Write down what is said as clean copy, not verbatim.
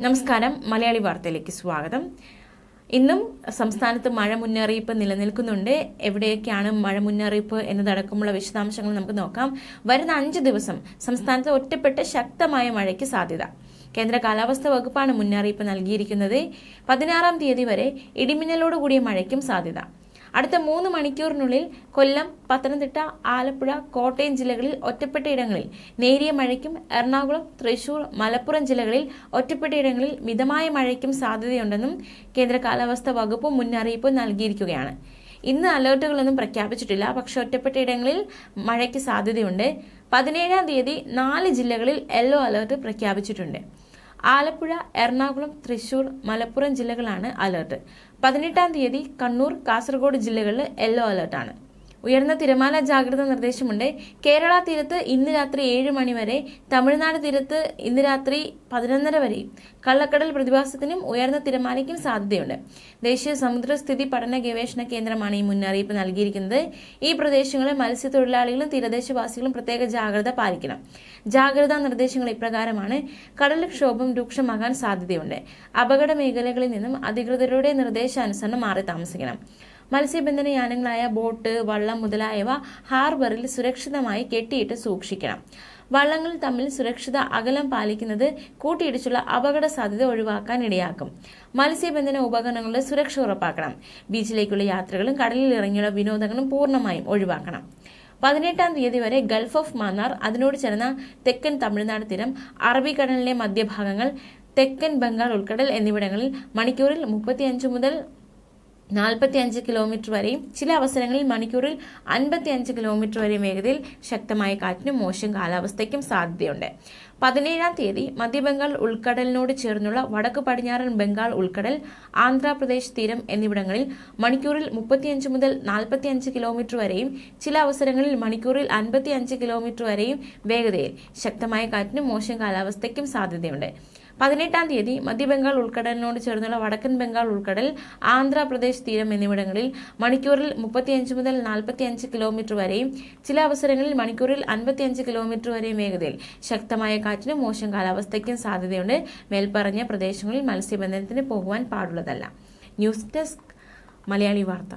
നമസ്കാരം, മലയാളി വാർത്തയിലേക്ക് സ്വാഗതം. ഇന്നും സംസ്ഥാനത്ത് മഴ മുന്നറിയിപ്പ് നിലനിൽക്കുന്നുണ്ട്. എവിടെയൊക്കെയാണ് മഴ മുന്നറിയിപ്പ് എന്നതടക്കമുള്ള വിശദാംശങ്ങൾ നമുക്ക് നോക്കാം. വരുന്ന 5 ദിവസം സംസ്ഥാനത്ത് ഒറ്റപ്പെട്ട ശക്തമായ മഴയ്ക്ക് സാധ്യത. കേന്ദ്ര കാലാവസ്ഥാ വകുപ്പാണ് മുന്നറിയിപ്പ് നൽകിയിരിക്കുന്നത്. 16-ാം തീയതി വരെ ഇടിമിന്നലോടുകൂടിയ മഴയ്ക്കും സാധ്യത. അടുത്ത 3 മണിക്കൂറിനുള്ളിൽ കൊല്ലം, പത്തനംതിട്ട, ആലപ്പുഴ, കോട്ടയം ജില്ലകളിൽ ഒറ്റപ്പെട്ടയിടങ്ങളിൽ നേരിയ മഴയ്ക്കും എറണാകുളം, തൃശൂർ, മലപ്പുറം ജില്ലകളിൽ ഒറ്റപ്പെട്ടയിടങ്ങളിൽ മിതമായ മഴയ്ക്കും സാധ്യതയുണ്ടെന്നും കേന്ദ്ര കാലാവസ്ഥാ വകുപ്പ് മുന്നറിയിപ്പ് നൽകിയിരിക്കുകയാണ്. ഇന്ന് അലർട്ടുകളൊന്നും പ്രഖ്യാപിച്ചിട്ടില്ല, പക്ഷെ ഒറ്റപ്പെട്ടയിടങ്ങളിൽ മഴയ്ക്ക് സാധ്യതയുണ്ട്. 17-ാം തീയതി 4 ജില്ലകളിൽ യെല്ലോ അലർട്ട് പ്രഖ്യാപിച്ചിട്ടുണ്ട്. ആലപ്പുഴ, എറണാകുളം, തൃശൂർ, മലപ്പുറം ജില്ലകളാണ് അലർട്ട്. 18-ാം തീയതി കണ്ണൂർ, കാസർഗോഡ് ജില്ലകളിൽ യെല്ലോ അലർട്ടാണ്. ഉയർന്ന തിരമാല ജാഗ്രതാ നിർദ്ദേശമുണ്ട്. കേരള തീരത്ത് ഇന്ന് രാത്രി 7 മണി വരെ, തമിഴ്നാട് തീരത്ത് ഇന്ന് രാത്രി 11:30 വരെയും കള്ളക്കടൽ പ്രതിഭാസത്തിനും ഉയർന്ന തിരമാലയ്ക്കും സാധ്യതയുണ്ട്. ദേശീയ സമുദ്രസ്ഥിതി പഠന ഗവേഷണ കേന്ദ്രമാണ് ഈ മുന്നറിയിപ്പ് നൽകിയിരിക്കുന്നത്. ഈ പ്രദേശങ്ങളിൽ മത്സ്യത്തൊഴിലാളികളും തീരദേശവാസികളും പ്രത്യേക ജാഗ്രത പാലിക്കണം. ജാഗ്രതാ നിർദ്ദേശങ്ങൾ ഇപ്രകാരമാണ്. കടൽക്ഷോഭം രൂക്ഷമാകാൻ സാധ്യതയുണ്ട്. അപകട മേഖലകളിൽ നിന്നും അധികൃതരുടെ നിർദ്ദേശാനുസരണം മാറി താമസിക്കണം. മത്സ്യബന്ധന യാനങ്ങളായ ബോട്ട്, വള്ളം മുതലായവ ഹാർബറിൽ സുരക്ഷിതമായി കെട്ടിയിട്ട് സൂക്ഷിക്കണം. വള്ളങ്ങൾ തമ്മിൽ സുരക്ഷിത അകലം പാലിക്കുന്നത് കൂട്ടിയിടിച്ചുള്ള അപകട സാധ്യത ഒഴിവാക്കാൻ ഇടയാക്കും. മത്സ്യബന്ധന ഉപകരണങ്ങളുടെ സുരക്ഷ ഉറപ്പാക്കണം. ബീച്ചിലേക്കുള്ള യാത്രകളും കടലിൽ ഇറങ്ങിയുള്ള വിനോദങ്ങളും പൂർണ്ണമായും ഒഴിവാക്കണം. 18-ാം തീയതി വരെ ഗൾഫ് ഓഫ് മന്നാർ, അതിനോട് ചേർന്ന തെക്കൻ തമിഴ്നാട് തീരം, അറബിക്കടലിലെ മധ്യഭാഗങ്ങൾ, തെക്കൻ ബംഗാൾ ഉൾക്കടൽ എന്നിവിടങ്ങളിൽ മണിക്കൂറിൽ 35 മുതൽ 45 കിലോമീറ്റർ വരെയും ചില അവസരങ്ങളിൽ മണിക്കൂറിൽ 55 കിലോമീറ്റർ വരെയും വേഗതയിൽ ശക്തമായ കാറ്റിനും മോശം കാലാവസ്ഥയ്ക്കും സാധ്യതയുണ്ട്. 17-ാം തീയതി മധ്യബംഗാൾ ഉൾക്കടലിനോട് ചേർന്നുള്ള വടക്കു പടിഞ്ഞാറൻ ബംഗാൾ ഉൾക്കടൽ, ആന്ധ്രാപ്രദേശ് തീരം എന്നിവിടങ്ങളിൽ മണിക്കൂറിൽ 35 മുതൽ 45 കിലോമീറ്റർ വരെയും ചില അവസരങ്ങളിൽ മണിക്കൂറിൽ 55 കിലോമീറ്റർ വരെയും വേഗതയിൽ ശക്തമായ കാറ്റിനും മോശം കാലാവസ്ഥയ്ക്കും സാധ്യതയുണ്ട്. 18-ാം തീയതി മധ്യബംഗാൾ ഉൾക്കടലിനോട് ചേർന്നുള്ള വടക്കൻ ബംഗാൾ ഉൾക്കടൽ, ആന്ധ്രാപ്രദേശ് തീരം എന്നിവിടങ്ങളിൽ മണിക്കൂറിൽ 35 മുതൽ 45 കിലോമീറ്റർ വരെയും ചില അവസരങ്ങളിൽ മണിക്കൂറിൽ 55 കിലോമീറ്റർ വരെയും വേഗതയിൽ ശക്തമായ കാറ്റിനും മോശം കാലാവസ്ഥയ്ക്കും സാധ്യതയുണ്ട്. മേൽപ്പറഞ്ഞ പ്രദേശങ്ങളിൽ മത്സ്യബന്ധനത്തിന് പോകുവാൻ പാടുള്ളതല്ല. ന്യൂസ് ഡെസ്ക്, മലയാളി വാർത്ത.